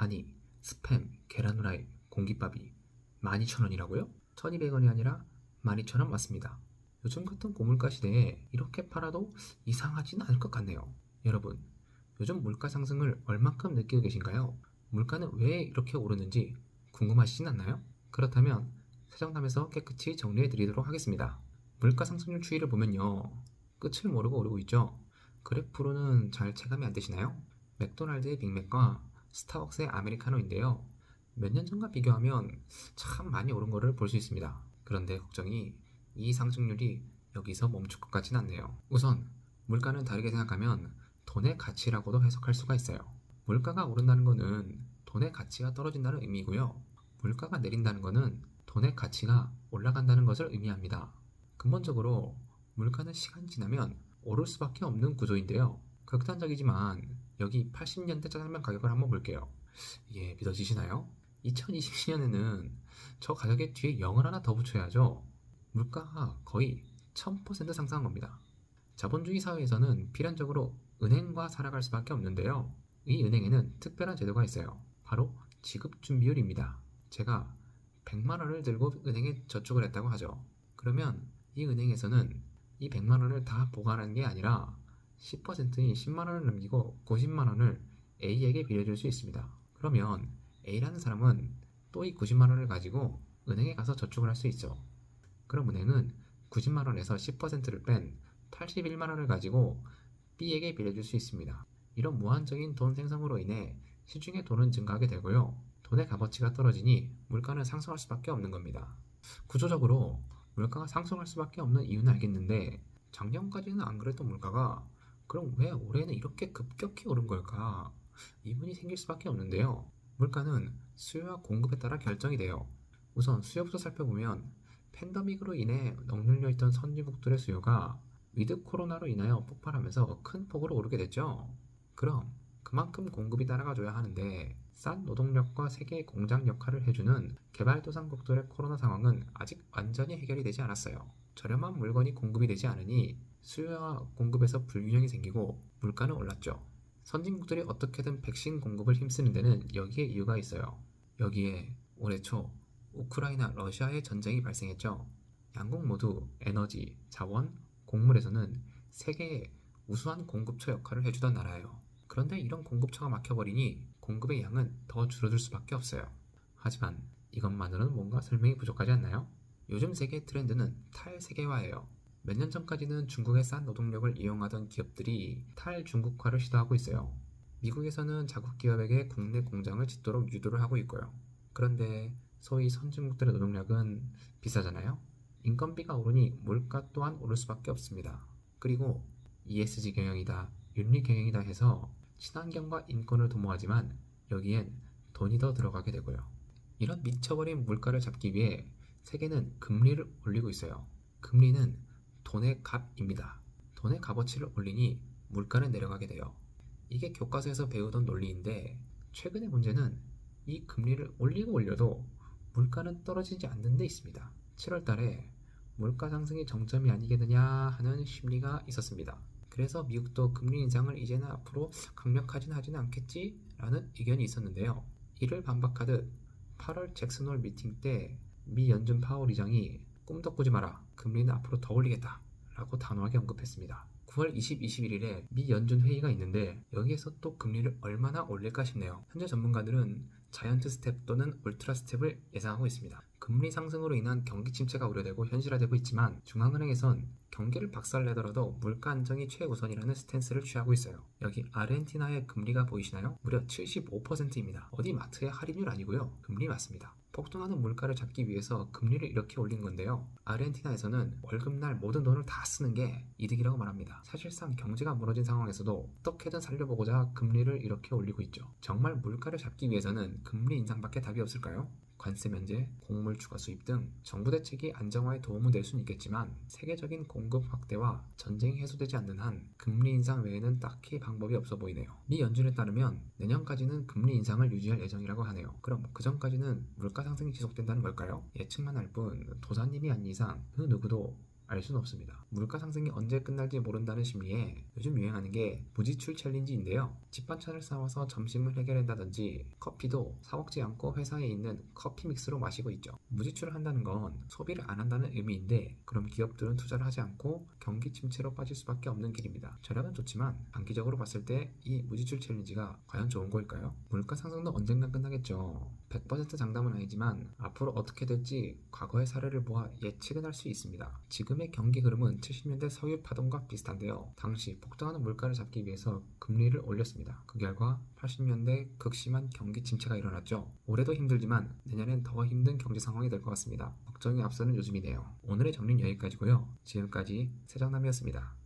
아니, 스팸, 계란 후라이, 공깃밥이 12,000원이라고요? 1,200원이 아니라 12,000원 맞습니다. 요즘 같은 고물가 시대에 이렇게 팔아도 이상하지는 않을 것 같네요. 여러분, 요즘 물가 상승을 얼만큼 느끼고 계신가요? 물가는 왜 이렇게 오르는지 궁금하시진 않나요? 그렇다면 세정남에서 깨끗이 정리해 드리도록 하겠습니다. 물가 상승률 추이를 보면요, 끝을 모르고 오르고 있죠. 그래프로는 잘 체감이 안 되시나요? 맥도날드의 빅맥과 스타벅스의 아메리카노인데요. 몇 년 전과 비교하면 참 많이 오른 거를 볼 수 있습니다. 그런데 걱정이 이 상승률이 여기서 멈출 것 같진 않네요. 우선 물가는 다르게 생각하면 돈의 가치라고도 해석할 수가 있어요. 물가가 오른다는 것은 돈의 가치가 떨어진다는 의미고요. 물가가 내린다는 것은 돈의 가치가 올라간다는 것을 의미합니다. 근본적으로 물가는 시간이 지나면 오를 수밖에 없는 구조인데요. 극단적이지만 여기 80년대 짜장면 가격을 한번 볼게요. 이게 믿어지시나요? 2020년에는 저 가격에 뒤에 0을 하나 더 붙여야죠. 물가가 거의 1000% 상승한 겁니다. 자본주의 사회에서는 필연적으로 은행과 살아갈 수밖에 없는데요. 이 은행에는 특별한 제도가 있어요. 바로 지급준비율입니다. 제가 100만 원을 들고 은행에 저축을 했다고 하죠. 그러면 이 은행에서는 이 100만 원을 다 보관하는 게 아니라 10%인 10만 원을 남기고 90만 원을 A에게 빌려줄 수 있습니다. 그러면 A라는 사람은 또 이 90만 원을 가지고 은행에 가서 저축을 할 수 있죠. 그럼 은행은 90만 원에서 10%를 뺀 81만 원을 가지고 B에게 빌려줄 수 있습니다. 이런 무한적인 돈 생성으로 인해 시중에 돈은 증가하게 되고요. 돈의 값어치가 떨어지니 물가는 상승할 수밖에 없는 겁니다. 구조적으로 물가가 상승할 수밖에 없는 이유는 알겠는데 작년까지는 안 그랬던 물가가 그럼 왜 올해는 이렇게 급격히 오른 걸까? 의문이 생길 수밖에 없는데요. 물가는 수요와 공급에 따라 결정이 돼요. 우선 수요부터 살펴보면 팬데믹으로 인해 억눌려 있던 선진국들의 수요가 위드 코로나로 인하여 폭발하면서 큰 폭으로 오르게 됐죠. 그럼 그만큼 공급이 따라가줘야 하는데 싼 노동력과 세계의 공장 역할을 해주는 개발도상국들의 코로나 상황은 아직 완전히 해결이 되지 않았어요. 저렴한 물건이 공급이 되지 않으니 수요와 공급에서 불균형이 생기고 물가는 올랐죠. 선진국들이 어떻게든 백신 공급을 힘쓰는 데는 여기에 이유가 있어요. 여기에 올해 초 우크라이나 러시아의 전쟁이 발생했죠. 양국 모두 에너지, 자원, 곡물에서는 세계의 우수한 공급처 역할을 해주던 나라예요. 그런데 이런 공급처가 막혀버리니 공급의 양은 더 줄어들 수밖에 없어요. 하지만 이것만으로는 뭔가 설명이 부족하지 않나요? 요즘 세계 트렌드는 탈세계화예요. 몇 년 전까지는 중국의 싼 노동력을 이용하던 기업들이 탈중국화를 시도하고 있어요. 미국에서는 자국 기업에게 국내 공장을 짓도록 유도를 하고 있고요. 그런데 소위 선진국들의 노동력은 비싸잖아요? 인건비가 오르니 물가 또한 오를 수밖에 없습니다. 그리고 ESG 경영이다, 윤리 경영이다 해서 친환경과 인권을 도모하지만 여기엔 돈이 더 들어가게 되고요. 이런 미쳐버린 물가를 잡기 위해 세계는 금리를 올리고 있어요. 금리는 돈의 값입니다. 돈의 값어치를 올리니 물가는 내려가게 돼요. 이게 교과서에서 배우던 논리인데 최근의 문제는 이 금리를 올리고 올려도 물가는 떨어지지 않는 데 있습니다. 7월 달에 물가 상승이 정점이 아니겠느냐 하는 심리가 있었습니다. 그래서 미국도 금리 인상을 이제는 앞으로 강력하진 하지는 않겠지? 라는 의견이 있었는데요. 이를 반박하듯 8월 잭슨홀 미팅 때 미 연준 파월 의장이 꿈도 꾸지 마라. 금리는 앞으로 더 올리겠다. 라고 단호하게 언급했습니다. 9월 21일에 미 연준 회의가 있는데 여기에서 또 금리를 얼마나 올릴까 싶네요. 현재 전문가들은 자이언트 스텝 또는 울트라 스텝을 예상하고 있습니다. 금리 상승으로 인한 경기 침체가 우려되고 현실화되고 있지만 중앙은행에선 경기를 박살내더라도 물가 안정이 최우선이라는 스탠스를 취하고 있어요. 여기 아르헨티나의 금리가 보이시나요? 무려 75%입니다. 어디 마트의 할인율 아니고요. 금리 맞습니다. 폭등하는 물가를 잡기 위해서 금리를 이렇게 올린 건데요. 아르헨티나에서는 월급날 모든 돈을 다 쓰는 게 이득이라고 말합니다. 사실상 경제가 무너진 상황에서도 어떻게든 살려보고자 금리를 이렇게 올리고 있죠. 정말 물가를 잡기 위해서는 금리 인상밖에 답이 없을까요? 관세 면제, 곡물 추가 수입 등 정부 대책이 안정화에 도움을 낼 수는 있겠지만 세계적인 공급 확대와 전쟁이 해소되지 않는 한 금리 인상 외에는 딱히 방법이 없어 보이네요. 미 연준에 따르면 내년까지는 금리 인상을 유지할 예정이라고 하네요. 그럼 그 전까지는 물가 상승이 지속된다는 걸까요? 예측만 할 뿐 도사님이 아닌 이상 그 누구도 알 수는 없습니다. 물가 상승이 언제 끝날지 모른다는 심리에 요즘 유행하는 게 무지출 챌린지인데요. 집 반찬을 사와서 점심을 해결한다든지 커피도 사 먹지 않고 회사에 있는 커피 믹스로 마시고 있죠. 무지출을 한다는 건 소비를 안 한다는 의미인데 그럼 기업들은 투자를 하지 않고 경기 침체로 빠질 수밖에 없는 길입니다. 전략은 좋지만 단기적으로 봤을 때 이 무지출 챌린지가 과연 좋은 걸까요? 물가 상승도 언젠간 끝나겠죠. 100% 장담은 아니지만 앞으로 어떻게 될지 과거의 사례를 모아 예측은 할 수 있습니다. 지금의 경기 흐름은 70년대 석유 파동과 비슷한데요. 당시 폭등하는 물가를 잡기 위해서 금리를 올렸습니다. 그 결과 80년대 극심한 경기 침체가 일어났죠. 올해도 힘들지만 내년엔 더 힘든 경제 상황이 될 것 같습니다. 걱정이 앞서는 요즘이네요. 오늘의 정리는 여기까지고요. 지금까지 세정남이었습니다.